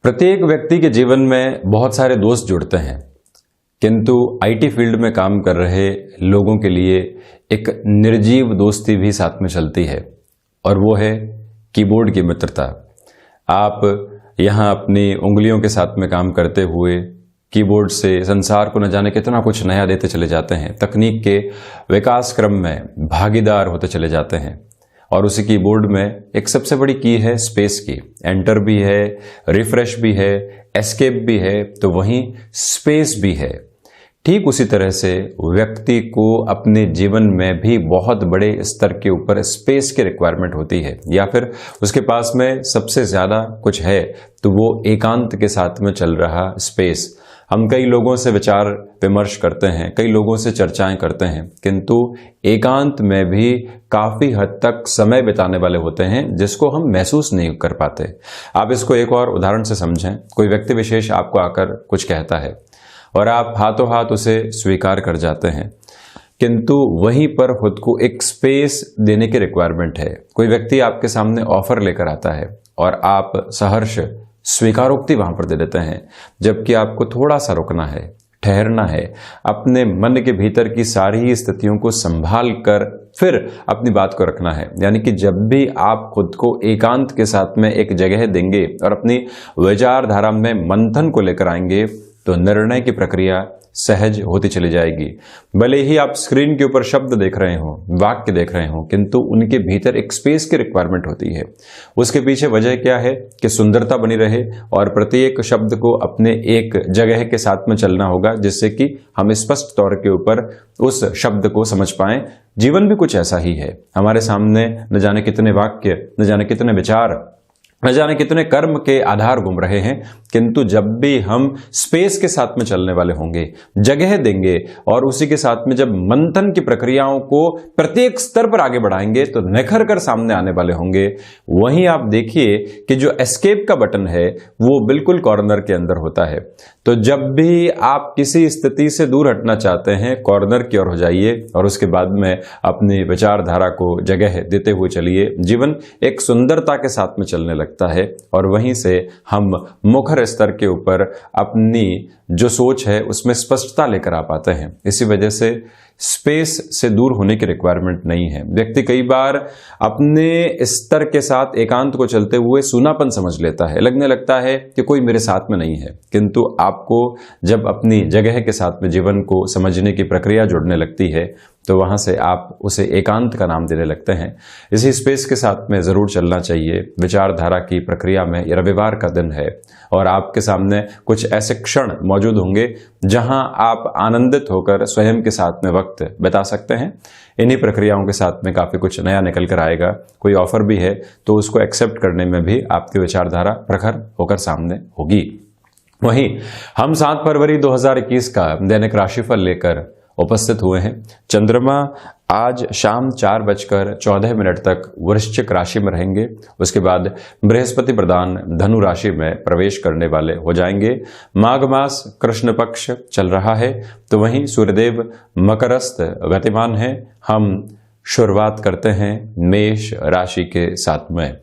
प्रत्येक व्यक्ति के जीवन में बहुत सारे दोस्त जुड़ते हैं, किंतु आईटी फील्ड में काम कर रहे लोगों के लिए एक निर्जीव दोस्ती भी साथ में चलती है और वो है कीबोर्ड की मित्रता। आप यहाँ अपनी उंगलियों के साथ में काम करते हुए कीबोर्ड से संसार को न जाने कितना कुछ नया देते चले जाते हैं, तकनीक के विकास क्रम में भागीदार होते चले जाते हैं। और उसी कीबोर्ड में एक सबसे बड़ी की है स्पेस की। एंटर भी है, रिफ्रेश भी है, एस्केप भी है, तो वहीं स्पेस भी है। ठीक उसी तरह से व्यक्ति को अपने जीवन में भी बहुत बड़े स्तर के ऊपर स्पेस की रिक्वायरमेंट होती है, या फिर उसके पास में सबसे ज़्यादा कुछ है तो वो एकांत के साथ में चल रहा स्पेस। हम कई लोगों से विचार विमर्श करते हैं, कई लोगों से चर्चाएं करते हैं, किंतु एकांत में भी काफ़ी हद तक समय बिताने वाले होते हैं जिसको हम महसूस नहीं कर पाते। आप इसको एक और उदाहरण से समझें। कोई व्यक्ति विशेष आपको आकर कुछ कहता है और आप हाथों हाथ उसे स्वीकार कर जाते हैं, किंतु वहीं पर खुद को एक स्पेस देने की रिक्वायरमेंट है। कोई व्यक्ति आपके सामने ऑफर लेकर आता है और आप सहर्ष स्वीकारोक्ति वहां पर दे देते हैं, जबकि आपको थोड़ा सा रुकना है, ठहरना है, अपने मन के भीतर की सारी स्थितियों को संभाल कर फिर अपनी बात को रखना है। यानी कि जब भी आप खुद को एकांत के साथ में एक जगह देंगे और अपनी विचारधारा में मंथन को लेकर आएंगे तो निर्णय की प्रक्रिया सहज होती चली जाएगी। भले ही आप स्क्रीन के ऊपर शब्द देख रहे हो, वाक्य देख रहे हो, किंतु उनके भीतर एक स्पेस की रिक्वायरमेंट होती है। उसके पीछे वजह क्या है कि सुंदरता बनी रहे और प्रत्येक शब्द को अपने एक जगह के साथ में चलना होगा, जिससे कि हम स्पष्ट तौर के ऊपर उस शब्द को समझ पाएं। जीवन भी कुछ ऐसा ही है। हमारे सामने न जाने कितने वाक्य, न जाने कितने विचार, न जाने कितने कर्म के आधार घूम रहे हैं, किंतु जब भी हम स्पेस के साथ में चलने वाले होंगे, जगह देंगे और उसी के साथ में जब मंथन की प्रक्रियाओं को प्रत्येक स्तर पर आगे बढ़ाएंगे तो निखर कर सामने आने वाले होंगे। वहीं आप देखिए कि जो एस्केप का बटन है वो बिल्कुल कॉर्नर के अंदर होता है। तो जब भी आप किसी स्थिति से दूर हटना चाहते हैं, कॉर्नर की ओर हो जाइए और उसके बाद में अपनी विचारधारा को जगह देते हुए चलिए। जीवन एक सुंदरता के साथ में चलने लगता है और वहीं से हम मुखर स्तर के ऊपर अपनी जो सोच है उसमें स्पष्टता लेकर आ पाते हैं। इसी वजह से स्पेस से दूर होने की रिक्वायरमेंट नहीं है। व्यक्ति कई बार अपने स्तर के साथ एकांत को चलते हुए सूनापन समझ लेता है, लगने लगता है कि कोई मेरे साथ में नहीं है, किंतु आपको जब अपनी जगह के साथ में जीवन को समझने की प्रक्रिया जुड़ने लगती है तो वहां से आप उसे एकांत का नाम देने लगते हैं। इसी स्पेस के साथ में जरूर चलना चाहिए। विचारधारा की प्रक्रिया में ये रविवार का दिन है और आपके सामने कुछ ऐसे क्षण मौजूद होंगे जहां आप आनंदित होकर स्वयं के साथ में वक्त बिता सकते हैं। इन्हीं प्रक्रियाओं के साथ में काफी कुछ नया निकल कर आएगा। कोई ऑफर भी है तो उसको एक्सेप्ट करने में भी आपकी विचारधारा प्रखर होकर सामने होगी। वहीं हम 7 फरवरी 2021 का दैनिक राशिफल लेकर उपस्थित हुए हैं। चंद्रमा आज शाम 4:14 तक वृश्चिक राशि में रहेंगे। उसके बाद बृहस्पति प्रधान धनु राशि में प्रवेश करने वाले हो जाएंगे। माघ मास कृष्ण पक्ष चल रहा है, तो वहीं सूर्यदेव मकरस्थ गतिमान है। हम शुरुआत करते हैं मेष राशि के साथ में।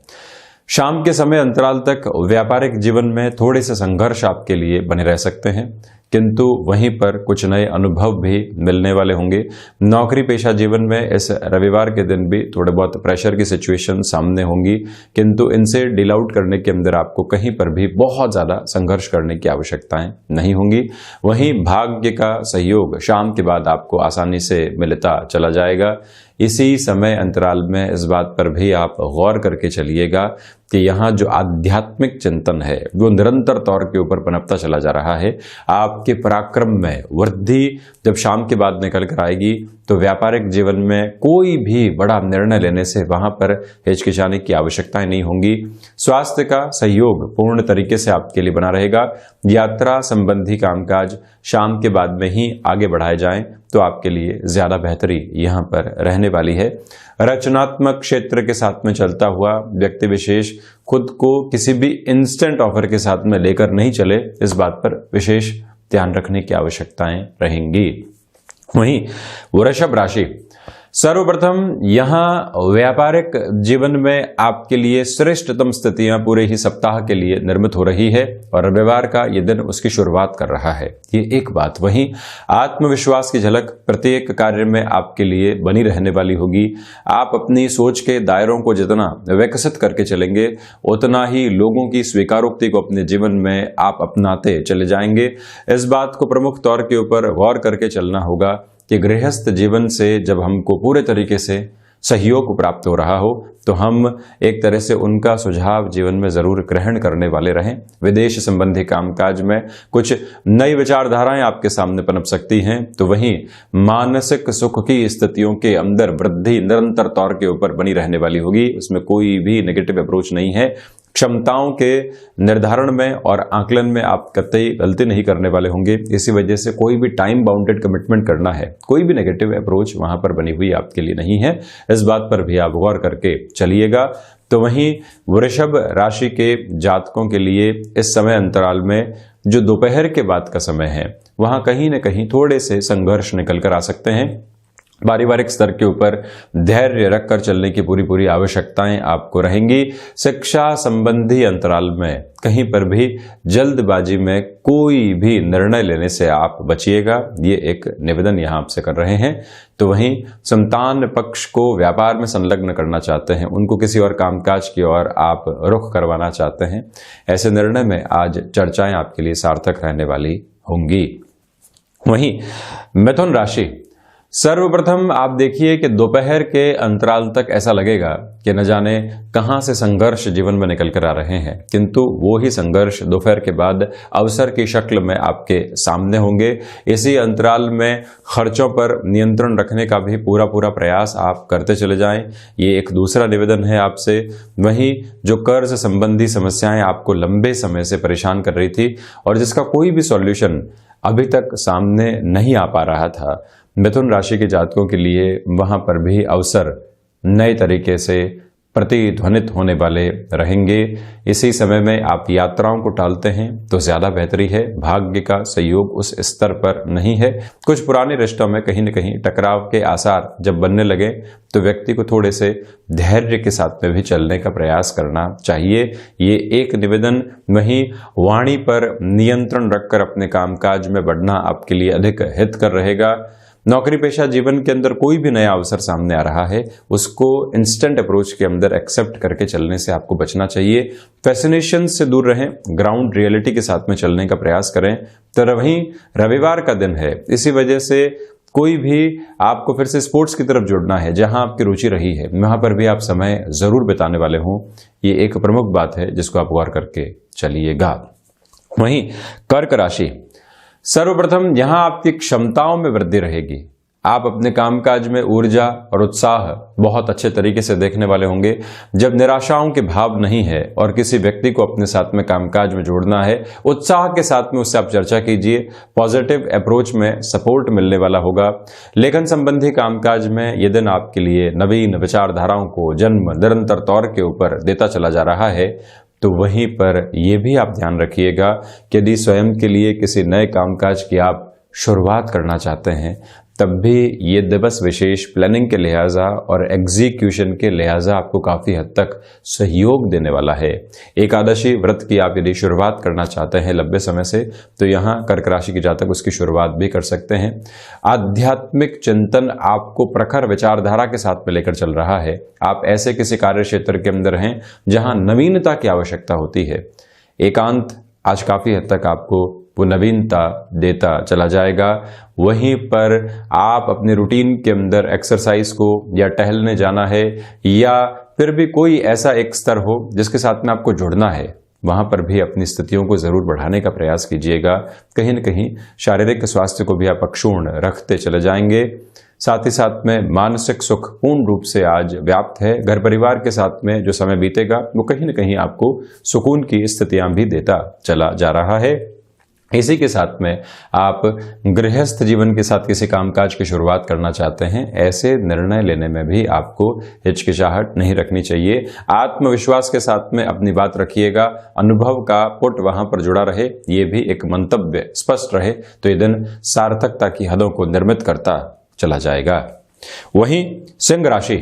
शाम के समय अंतराल तक व्यापारिक जीवन में थोड़े से संघर्ष आपके लिए बने रह सकते हैं, किंतु वहीं पर कुछ नए अनुभव भी मिलने वाले होंगे। नौकरी पेशा जीवन में इस रविवार के दिन भी थोड़े बहुत प्रेशर की सिचुएशन सामने होंगी, किंतु इनसे डील आउट करने के अंदर आपको कहीं पर भी बहुत ज़्यादा संघर्ष करने की आवश्यकताएं नहीं होंगी। वहीं भाग्य का सहयोग शाम के बाद आपको आसानी से मिलता चला जाएगा। इसी समय अंतराल में इस बात पर भी आप गौर करके चलिएगा कि यहाँ जो आध्यात्मिक चिंतन है वो निरंतर तौर के ऊपर पनपता चला जा रहा है। आपके पराक्रम में वृद्धि जब शाम के बाद निकल कर आएगी तो व्यापारिक जीवन में कोई भी बड़ा निर्णय लेने से वहां पर हिचकिचाने की आवश्यकताएं नहीं होंगी। स्वास्थ्य का सहयोग पूर्ण तरीके से आपके लिए बना रहेगा। यात्रा संबंधी कामकाज शाम के बाद में ही आगे बढ़ाए जाएं तो आपके लिए ज्यादा बेहतरी यहाँ पर रहने वाली है। रचनात्मक क्षेत्र के साथ में चलता हुआ व्यक्ति विशेष खुद को किसी भी इंस्टेंट ऑफर के साथ में लेकर नहीं चले, इस बात पर विशेष ध्यान रखने की आवश्यकताएं रहेंगी। वहीं वृषभ राशि सर्वप्रथम यहाँ व्यापारिक जीवन में आपके लिए श्रेष्ठतम स्थितियां पूरे ही सप्ताह के लिए निर्मित हो रही है और रविवार का ये दिन उसकी शुरुआत कर रहा है। ये एक बात। वहीं आत्मविश्वास की झलक प्रत्येक कार्य में आपके लिए बनी रहने वाली होगी। आप अपनी सोच के दायरों को जितना विकसित करके चलेंगे उतना ही लोगों की स्वीकारोक्ति को अपने जीवन में आप अपनाते चले जाएंगे। इस बात को प्रमुख तौर के ऊपर गौर करके चलना होगा कि गृहस्थ जीवन से जब हमको पूरे तरीके से सहयोग प्राप्त हो रहा हो तो हम एक तरह से उनका सुझाव जीवन में जरूर ग्रहण करने वाले रहें। विदेश संबंधी कामकाज में कुछ नई विचारधाराएं आपके सामने पनप सकती हैं, तो वहीं मानसिक सुख की स्थितियों के अंदर वृद्धि निरंतर तौर के ऊपर बनी रहने वाली होगी। उसमें कोई भी नेगेटिव अप्रोच नहीं है। क्षमताओं के निर्धारण में और आकलन में आप कतई गलती नहीं करने वाले होंगे। इसी वजह से कोई भी टाइम बाउंडेड कमिटमेंट करना है, कोई भी नेगेटिव अप्रोच वहां पर बनी हुई आपके लिए नहीं है। इस बात पर भी आप गौर करके चलिएगा। तो वहीं वृषभ राशि के जातकों के लिए इस समय अंतराल में जो दोपहर के बाद का समय है वहां कहीं ना कहीं थोड़े से संघर्ष निकल कर आ सकते हैं। पारिवारिक स्तर के ऊपर धैर्य रखकर चलने की पूरी आवश्यकताएं आपको रहेंगी। शिक्षा संबंधी अंतराल में कहीं पर भी जल्दबाजी में कोई भी निर्णय लेने से आप बचिएगा, ये एक निवेदन यहां आपसे कर रहे हैं। तो वहीं संतान पक्ष को व्यापार में संलग्न करना चाहते हैं, उनको किसी और कामकाज की ओर आप रुख करवाना चाहते हैं, ऐसे निर्णय में आज चर्चाएं आपके लिए सार्थक रहने वाली होंगी। वहीं मिथुन राशि, सर्वप्रथम आप देखिए कि दोपहर के अंतराल तक ऐसा लगेगा कि न जाने कहां से संघर्ष जीवन में निकल कर आ रहे हैं, किंतु वो ही संघर्ष दोपहर के बाद अवसर की शक्ल में आपके सामने होंगे। इसी अंतराल में खर्चों पर नियंत्रण रखने का भी पूरा प्रयास आप करते चले जाएं, ये एक दूसरा निवेदन है आपसे। वहीं जो कर्ज संबंधी समस्याएं आपको लंबे समय से परेशान कर रही थी और जिसका कोई भी सॉल्यूशन अभी तक सामने नहीं आ पा रहा था, मिथुन राशि के जातकों के लिए वहां पर भी अवसर नए तरीके से प्रतिध्वनित होने वाले रहेंगे। इसी समय में आप यात्राओं को टालते हैं तो ज्यादा बेहतरी है। भाग्य का सहयोग उस स्तर पर नहीं है। कुछ पुराने रिश्तों में कहीं न कहीं टकराव के आसार जब बनने लगे तो व्यक्ति को थोड़े से धैर्य के साथ में भी चलने का प्रयास करना चाहिए, ये एक निवेदन। वहीं वाणी पर नियंत्रण रखकर अपने कामकाज में बढ़ना आपके लिए अधिक हितकर रहेगा। नौकरी पेशा जीवन के अंदर कोई भी नया अवसर सामने आ रहा है उसको इंस्टेंट अप्रोच के अंदर एक्सेप्ट करके चलने से आपको बचना चाहिए। फैसिनेशन से दूर रहें, ग्राउंड रियलिटी के साथ में चलने का प्रयास करें। तो वहीं रविवार का दिन है, इसी वजह से कोई भी आपको फिर से स्पोर्ट्स की तरफ जुड़ना है, जहां आपकी रुचि रही है वहां पर भी आप समय जरूर बिताने वाले हों, ये एक प्रमुख बात है जिसको आप गौर करके चलिएगा। वहीं कर्क राशि, सर्वप्रथम यहां आपकी क्षमताओं में वृद्धि रहेगी। आप अपने कामकाज में ऊर्जा और उत्साह बहुत अच्छे तरीके से देखने वाले होंगे। जब निराशाओं के भाव नहीं है और किसी व्यक्ति को अपने साथ में कामकाज में जोड़ना है, उत्साह के साथ में उससे आप चर्चा कीजिए। पॉजिटिव अप्रोच में सपोर्ट मिलने वाला होगा। लेखन संबंधी कामकाज में यह दिन आपके लिए नवीन विचारधाराओं को जन्म निरंतर तौर के ऊपर देता चला जा रहा है। तो वहीं पर यह भी आप ध्यान रखिएगा कि यदि स्वयं के लिए किसी नए कामकाज की आप शुरुआत करना चाहते हैं तब भी ये दिवस विशेष प्लानिंग के लिहाजा और एग्जीक्यूशन के लिहाजा आपको काफी हद तक सहयोग देने वाला है। एकादशी व्रत की आप यदि शुरुआत करना चाहते हैं लंबे समय से तो यहाँ कर्क राशि के जातक उसकी शुरुआत भी कर सकते हैं। आध्यात्मिक चिंतन आपको प्रखर विचारधारा के साथ में लेकर चल रहा है। आप ऐसे किसी कार्य क्षेत्र के अंदर हैं जहां नवीनता की आवश्यकता होती है। एकांत आज काफी हद तक आपको वो नवीनता देता चला जाएगा। वहीं पर आप अपने रूटीन के अंदर एक्सरसाइज को या टहलने जाना है या फिर भी कोई ऐसा एक स्तर हो जिसके साथ में आपको जुड़ना है, वहां पर भी अपनी स्थितियों को जरूर बढ़ाने का प्रयास कीजिएगा। कहीं न कहीं शारीरिक स्वास्थ्य को भी आप अक्षुण्ण रखते चले जाएंगे। साथ ही साथ में मानसिक सुख पूर्ण रूप से आज व्याप्त है। घर परिवार के साथ में जो समय बीतेगा वो कहीं न कहीं आपको सुकून की स्थितियां भी देता चला जा रहा है। इसी के साथ में आप गृहस्थ जीवन के साथ किसी कामकाज की शुरुआत करना चाहते हैं, ऐसे निर्णय लेने में भी आपको हिचकिचाहट नहीं रखनी चाहिए। आत्मविश्वास के साथ में अपनी बात रखिएगा। अनुभव का पुट वहां पर जुड़ा रहे, ये भी एक मंतव्य स्पष्ट रहे तो ये दिन सार्थकता की हदों को निर्मित करता चला जाएगा। वहीं सिंह राशि,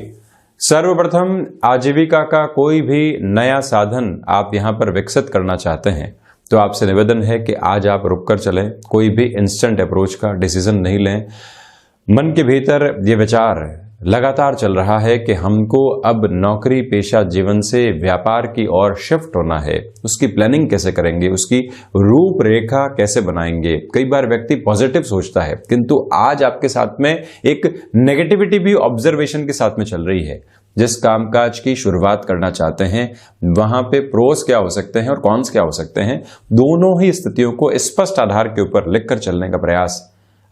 सर्वप्रथम आजीविका का कोई भी नया साधन आप यहां पर विकसित करना चाहते हैं तो आपसे निवेदन है कि आज आप रुक कर चलें, कोई भी इंस्टेंट अप्रोच का डिसीजन नहीं लें। मन के भीतर ये विचार लगातार चल रहा है कि हमको अब नौकरी पेशा जीवन से व्यापार की ओर शिफ्ट होना है। उसकी प्लानिंग कैसे करेंगे, उसकी रूपरेखा कैसे बनाएंगे। कई बार व्यक्ति पॉजिटिव सोचता है किंतु आज आपके साथ में एक नेगेटिविटी भी ऑब्जर्वेशन के साथ में चल रही है। जिस कामकाज की शुरुआत करना चाहते हैं वहां पे प्रोस क्या हो सकते हैं और कॉन्स क्या हो सकते हैं, दोनों ही स्थितियों को स्पष्ट आधार के ऊपर लिखकर चलने का प्रयास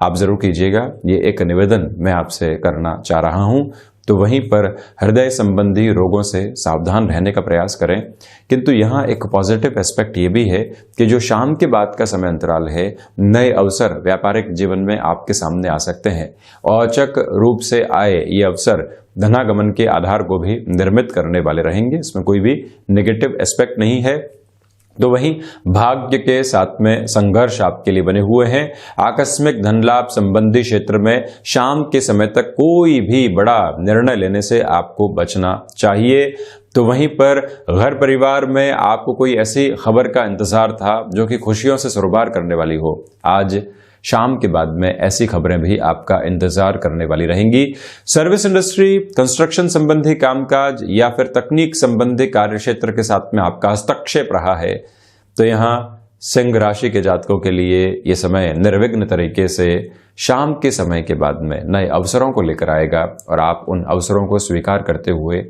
आप जरूर कीजिएगा। ये एक निवेदन मैं आपसे करना चाह रहा हूं। तो वहीं पर हृदय संबंधी रोगों से सावधान रहने का प्रयास करें। किंतु यहाँ एक पॉजिटिव एस्पेक्ट ये भी है कि जो शाम के बाद का समय अंतराल है, नए अवसर व्यापारिक जीवन में आपके सामने आ सकते हैं। औचक रूप से आए ये अवसर धनागमन के आधार को भी निर्मित करने वाले रहेंगे, इसमें कोई भी नेगेटिव एस्पेक्ट नहीं है। तो वहीं भाग्य के साथ में संघर्ष आपके लिए बने हुए हैं। आकस्मिक धन लाभ संबंधी क्षेत्र में शाम के समय तक कोई भी बड़ा निर्णय लेने से आपको बचना चाहिए। तो वहीं पर घर परिवार में आपको कोई ऐसी खबर का इंतजार था जो कि खुशियों से सरोबार करने वाली हो, आज शाम के बाद में ऐसी खबरें भी आपका इंतजार करने वाली रहेंगी। सर्विस इंडस्ट्री, कंस्ट्रक्शन संबंधी कामकाज या फिर तकनीक संबंधी कार्यक्षेत्र के साथ में आपका हस्तक्षेप रहा है तो यहाँ सिंह राशि के जातकों के लिए ये समय निर्विघ्न तरीके से शाम के समय के बाद में नए अवसरों को लेकर आएगा और आप उन अवसरों को स्वीकार करते हुए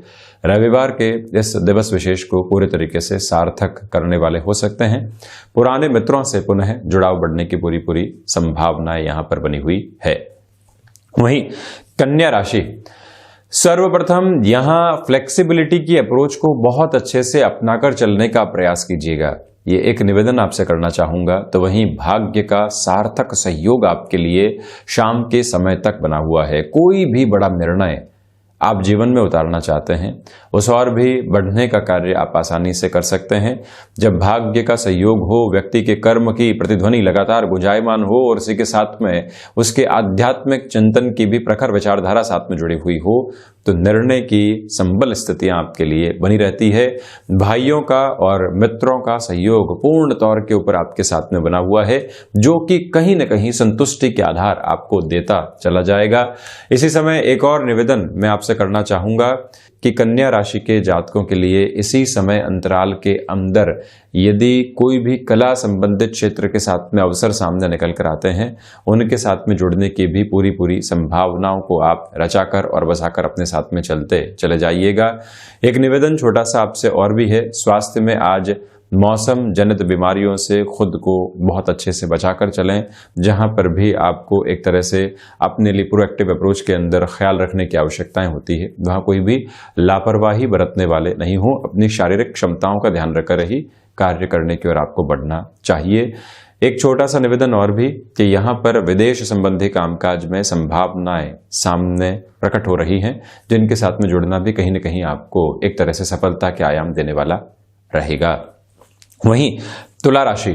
रविवार के इस दिवस विशेष को पूरे तरीके से सार्थक करने वाले हो सकते हैं। पुराने मित्रों से पुनः जुड़ाव बढ़ने की पूरी संभावनाएं यहां पर बनी हुई है। वहीं कन्या राशि, सर्वप्रथम यहां फ्लेक्सिबिलिटी की अप्रोच को बहुत अच्छे से अपनाकर चलने का प्रयास कीजिएगा। ये एक निवेदन आपसे करना चाहूंगा। तो वहीं भाग्य का सार्थक सहयोग आपके लिए शाम के समय तक बना हुआ है। कोई भी बड़ा निर्णय आप जीवन में उतारना चाहते हैं उस और भी बढ़ने का कार्य आप आसानी से कर सकते हैं। जब भाग्य का सहयोग हो, व्यक्ति के कर्म की प्रतिध्वनि लगातार गुंजायमान हो और इसी के साथ में उसके आध्यात्मिक चिंतन की भी प्रखर विचारधारा साथ में जुड़ी हुई हो तो निर्णय की संबल स्थितियां आपके लिए बनी रहती है। भाइयों का और मित्रों का सहयोग पूर्ण तौर के ऊपर आपके साथ में बना हुआ है जो कि कहीं न कहीं संतुष्टि के आधार आपको देता चला जाएगा। इसी समय एक और निवेदन मैं आपसे करना चाहूंगा कि कन्या राशि के जातकों के लिए इसी समय अंतराल के अंदर यदि कोई भी कला संबंधित क्षेत्र के साथ में अवसर सामने निकल कर आते हैं उनके साथ में जुड़ने की भी पूरी संभावनाओं को आप रचाकर और बसाकर अपने साथ में चलते चले जाइएगा। एक निवेदन छोटा सा आपसे और भी है, स्वास्थ्य में आज मौसम जनित बीमारियों से खुद को बहुत अच्छे से बचाकर चलें। जहां पर भी आपको एक तरह से अपने लिए प्रोएक्टिव अप्रोच के अंदर ख्याल रखने की आवश्यकताएं होती है, वहां कोई भी लापरवाही बरतने वाले नहीं हो। अपनी शारीरिक क्षमताओं का ध्यान रखकर ही कार्य करने की ओर आपको बढ़ना चाहिए। एक छोटा सा निवेदन और भी कि यहाँ पर विदेश संबंधी कामकाज में संभावनाएं सामने प्रकट हो रही हैं जिनके साथ में जुड़ना भी कहीं न कहीं आपको एक तरह से सफलता के आयाम देने वाला रहेगा। वहीं तुला राशि,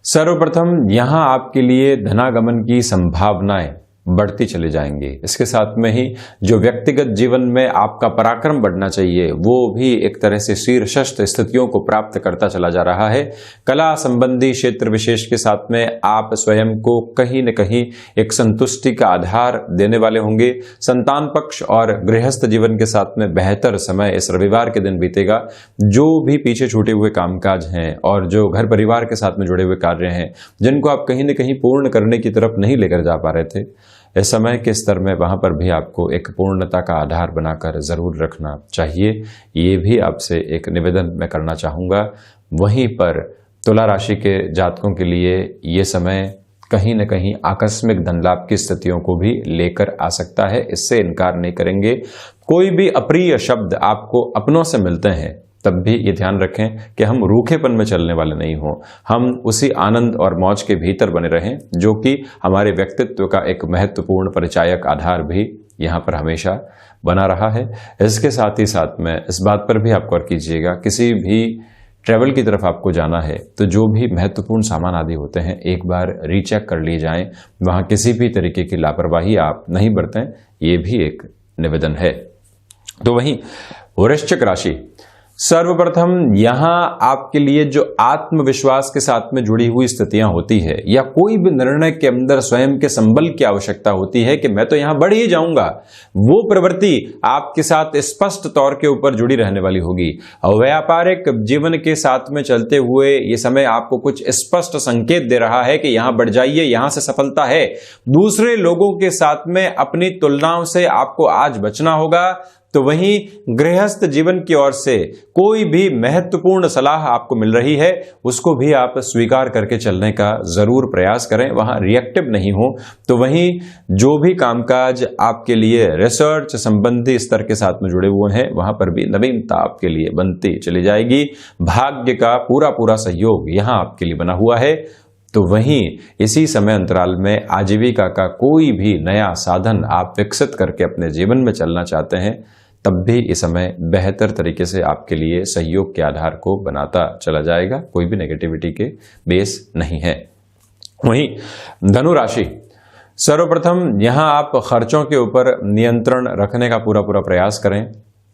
सर्वप्रथम यहां आपके लिए धनागमन की संभावनाएं बढ़ती चली जाएंगी। इसके साथ में ही जो व्यक्तिगत जीवन में आपका पराक्रम बढ़ना चाहिए वो भी एक तरह से शीर्षस्थ स्थितियों को प्राप्त करता चला जा रहा है। कला संबंधी क्षेत्र विशेष के साथ में आप स्वयं को कहीं न कहीं एक संतुष्टि का आधार देने वाले होंगे। संतान पक्ष और गृहस्थ जीवन के साथ में बेहतर समय इस रविवार के दिन बीतेगा। जो भी पीछे छूटे हुए कामकाज हैं और जो घर परिवार के साथ में जुड़े हुए कार्य हैं जिनको आप कहीं न कहीं पूर्ण करने की तरफ नहीं लेकर जा पा रहे थे, इस समय के स्तर में वहां पर भी आपको एक पूर्णता का आधार बनाकर जरूर रखना चाहिए। ये भी आपसे एक निवेदन मैं करना चाहूंगा। वहीं पर तुला राशि के जातकों के लिए ये समय कहीं न कहीं आकस्मिक धन लाभ की स्थितियों को भी लेकर आ सकता है, इससे इनकार नहीं करेंगे। कोई भी अप्रिय शब्द आपको अपनों से मिलते हैं तब भी ये ध्यान रखें कि हम रूखेपन में चलने वाले नहीं हों, हम उसी आनंद और मौज के भीतर बने रहें जो कि हमारे व्यक्तित्व का एक महत्वपूर्ण परिचायक आधार भी यहाँ पर हमेशा बना रहा है। इसके साथ ही साथ में इस बात पर भी आप गौर कीजिएगा, किसी भी ट्रैवल की तरफ आपको जाना है तो जो भी महत्वपूर्ण सामान आदि होते हैं एक बार रीचेक कर लिए जाएं, वहां किसी भी तरीके की लापरवाही आप नहीं बरतें, ये भी एक निवेदन है। तो वहीं वृश्चिक राशि, सर्वप्रथम यहां आपके लिए जो आत्मविश्वास के साथ में जुड़ी हुई स्थितियां होती है या कोई भी निर्णय के अंदर स्वयं के संबल की आवश्यकता होती है कि मैं तो यहां बढ़ ही जाऊंगा, वो प्रवृत्ति आपके साथ स्पष्ट तौर के ऊपर जुड़ी रहने वाली होगी। व्यापारिक जीवन के साथ में चलते हुए ये समय आपको कुछ स्पष्ट संकेत दे रहा है कि यहां बढ़ जाइए, यहां से सफलता है। दूसरे लोगों के साथ में अपनी तुलनाओं से आपको आज बचना होगा। तो वहीं गृहस्थ जीवन की ओर से कोई भी महत्वपूर्ण सलाह आपको मिल रही है, उसको भी आप स्वीकार करके चलने का जरूर प्रयास करें, वहां रिएक्टिव नहीं हो। तो वहीं जो भी कामकाज आपके लिए रिसर्च संबंधी स्तर के साथ में जुड़े हुए हैं, वहां पर भी नवीनता आपके लिए बनती चली जाएगी। भाग्य का पूरा पूरा सहयोग यहां आपके लिए बना हुआ है। तो वहीं इसी समय अंतराल में आजीविका का कोई भी नया साधन आप विकसित करके अपने जीवन में चलना चाहते हैं, तब भी इस समय बेहतर तरीके से आपके लिए सहयोग के आधार को बनाता चला जाएगा, कोई भी नेगेटिविटी के बेस नहीं है। वहीं धनु राशि, सर्वप्रथम यहां आप खर्चों के ऊपर नियंत्रण रखने का पूरा पूरा प्रयास करें।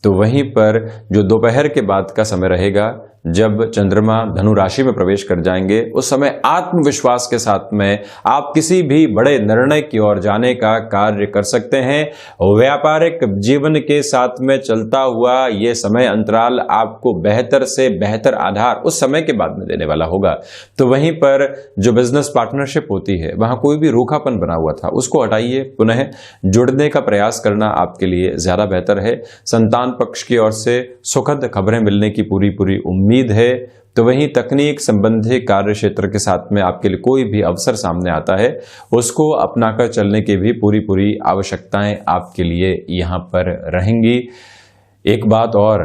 तो वहीं पर जो दोपहर के बाद का समय रहेगा, जब चंद्रमा धनु राशि में प्रवेश कर जाएंगे, उस समय आत्मविश्वास के साथ में आप किसी भी बड़े निर्णय की ओर जाने का कार्य कर सकते हैं। व्यापारिक जीवन के साथ में चलता हुआ ये समय अंतराल आपको बेहतर से बेहतर आधार उस समय के बाद में देने वाला होगा। तो वहीं पर जो बिजनेस पार्टनरशिप होती है, वहां कोई भी रूखापन बना हुआ था उसको हटाइए, पुनः जुड़ने का प्रयास करना आपके लिए ज्यादा बेहतर है। संतान पक्ष की ओर से सुखद खबरें मिलने की पूरी पूरी उम्मीद है। तो वहीं तकनीक संबंधी कार्य क्षेत्र के साथ में आपके लिए कोई भी अवसर सामने आता है, उसको अपनाकर चलने की भी पूरी पूरी आवश्यकताएं आपके लिए यहां पर रहेंगी। एक बात और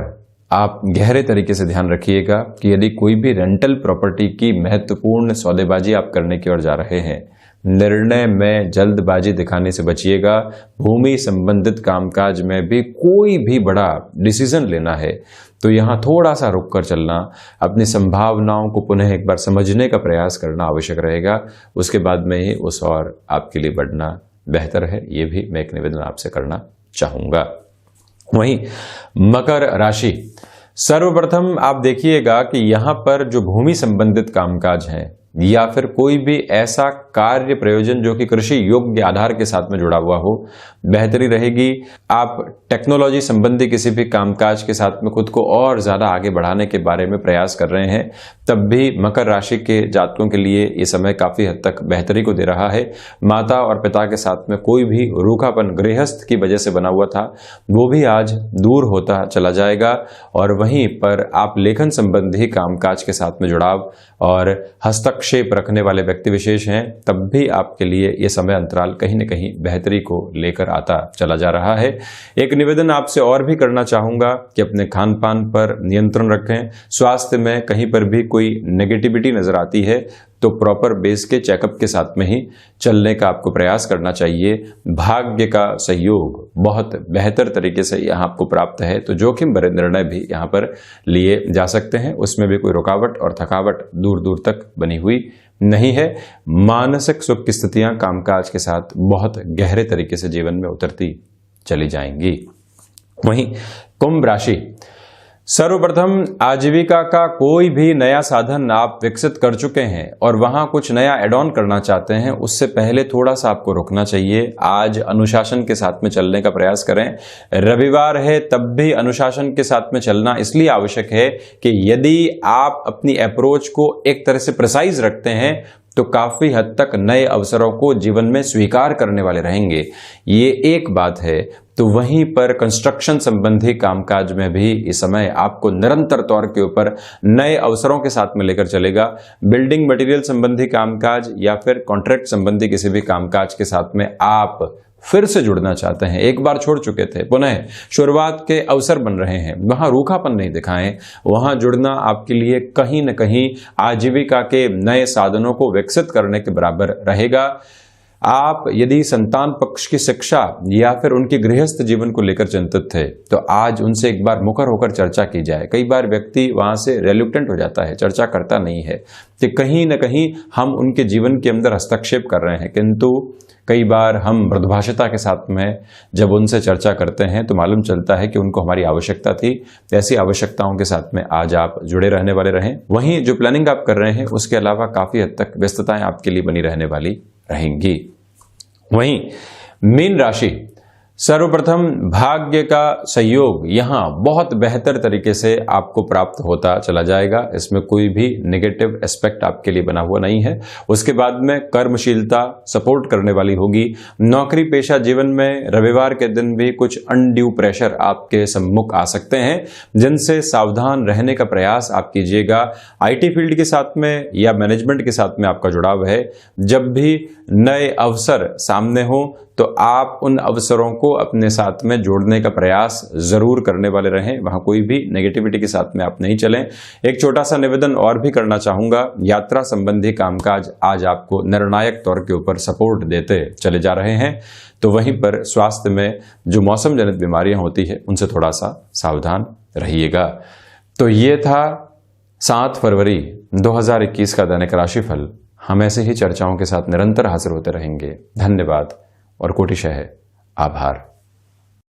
आप गहरे तरीके से ध्यान रखिएगा कि यदि कोई भी रेंटल प्रॉपर्टी की महत्वपूर्ण सौदेबाजी आप करने की ओर जा रहे हैं, निर्णय में जल्दबाजी दिखाने से बचिएगा। भूमि संबंधित कामकाज में भी कोई भी बड़ा डिसीजन लेना है तो यहां थोड़ा सा रुक कर चलना, अपनी संभावनाओं को पुनः एक बार समझने का प्रयास करना आवश्यक रहेगा। उसके बाद में ही उस और आपके लिए बढ़ना बेहतर है, ये भी मैं एक निवेदन आपसे करना चाहूंगा। वहीं मकर राशि, सर्वप्रथम आप देखिएगा कि यहां पर जो भूमि संबंधित कामकाज हैं या फिर कोई भी ऐसा कार्य प्रयोजन जो कि कृषि योग्य आधार के साथ में जुड़ा हुआ हो, बेहतरी रहेगी। आप टेक्नोलॉजी संबंधी किसी भी कामकाज के साथ में खुद को और ज्यादा आगे बढ़ाने के बारे में प्रयास कर रहे हैं, तब भी मकर राशि के जातकों के लिए ये समय काफी हद तक बेहतरी को दे रहा है। माता और पिता के साथ में कोई भी रूखापन गृहस्थ की वजह से बना हुआ था, वो भी आज दूर होता चला जाएगा। और वहीं पर आप लेखन संबंधी कामकाज के साथ में जुड़ाव और हस्तक्षेप रखने वाले व्यक्ति विशेष हैं, तब भी आपके लिए ये समय अंतराल कहीं न कहीं बेहतरी को लेकर आता चला जा रहा है। एक निवेदन आपसे और भी करना चाहूंगा कि अपने खान पान पर नियंत्रण रखें। स्वास्थ्य में कहीं पर भी कोई नेगेटिविटी नजर आती है तो प्रॉपर बेस के चेकअप के साथ में ही चलने का आपको प्रयास करना चाहिए। भाग्य का सहयोग बहुत बेहतर तरीके से यहाँ आपको प्राप्त है, तो जोखिम भरे निर्णय भी यहाँ पर लिए जा सकते हैं, उसमें भी कोई रुकावट और थकावट दूर दूर तक बनी हुई नहीं है। मानसिक सुख की स्थितियां कामकाज के साथ बहुत गहरे तरीके से जीवन में उतरती चली जाएंगी। वहीं कुंभ राशि, सर्वप्रथम आजीविका का कोई भी नया साधन आप विकसित कर चुके हैं और वहां कुछ नया एड ऑन करना चाहते हैं, उससे पहले थोड़ा सा आपको रुकना चाहिए। आज अनुशासन के साथ में चलने का प्रयास करें। रविवार है तब भी अनुशासन के साथ में चलना इसलिए आवश्यक है कि यदि आप अपनी अप्रोच को एक तरह से प्रिसाइज रखते हैं तो काफी हद तक नए अवसरों को जीवन में स्वीकार करने वाले रहेंगे, ये एक बात है। तो वहीं पर कंस्ट्रक्शन संबंधी कामकाज में भी इस समय आपको निरंतर तौर के ऊपर नए अवसरों के साथ में लेकर चलेगा। बिल्डिंग मटेरियल संबंधी कामकाज या फिर कॉन्ट्रैक्ट संबंधी किसी भी कामकाज के साथ में आप फिर से जुड़ना चाहते हैं, एक बार छोड़ चुके थे, पुनः शुरुआत के अवसर बन रहे हैं, वहां रूखापन नहीं दिखाएं। वहां जुड़ना आपके लिए कहीं न कहीं आजीविका के नए साधनों को विकसित करने के बराबर रहेगा। आप यदि संतान पक्ष की शिक्षा या फिर उनके गृहस्थ जीवन को लेकर चिंतित थे तो आज उनसे एक बार मुखर होकर चर्चा की जाए। कई बार व्यक्ति वहां से रेलुक्टेंट हो जाता है, चर्चा करता नहीं है कि कहीं ना कहीं हम उनके जीवन के अंदर हस्तक्षेप कर रहे हैं, किंतु कई बार हम मृदुभाषिता के साथ में जब उनसे चर्चा करते हैं तो मालूम चलता है कि उनको हमारी आवश्यकता थी। ऐसी आवश्यकताओं के साथ में आज आप जुड़े रहने वाले रहें। वहीं जो प्लानिंग आप कर रहे हैं उसके अलावा काफी हद तक व्यस्तताएं आपके लिए बनी रहने वाली रहेंगी। वहीं मीन राशि, सर्वप्रथम भाग्य का सहयोग यहां बहुत बेहतर तरीके से आपको प्राप्त होता चला जाएगा। इसमें कोई भी नेगेटिव एस्पेक्ट आपके लिए बना हुआ नहीं है। उसके बाद में कर्मशीलता सपोर्ट करने वाली होगी। नौकरी पेशा जीवन में रविवार के दिन भी कुछ अनड्यू प्रेशर आपके सम्मुख आ सकते हैं, जिनसे सावधान रहने का प्रयास आप कीजिएगा। आईटी फील्ड के साथ में या मैनेजमेंट के साथ में आपका जुड़ाव है। जब भी नए अवसर सामने हो तो आप उन अवसरों को अपने साथ में जोड़ने का प्रयास जरूर करने वाले रहें। वहां कोई भी नेगेटिविटी के साथ में आप नहीं चलें। एक छोटा सा निवेदन और भी करना चाहूंगा, यात्रा संबंधी कामकाज आज आपको निर्णायक तौर के ऊपर सपोर्ट देते चले जा रहे हैं, तो वहीं पर स्वास्थ्य में जो मौसम जनित बीमारियां होती है उनसे थोड़ा सा सावधान रहिएगा। तो ये था 7 फरवरी 2021 का दैनिक राशिफल। हम ऐसे ही चर्चाओं के साथ निरंतर हाजिर होते रहेंगे। धन्यवाद और कोटिशः आभार।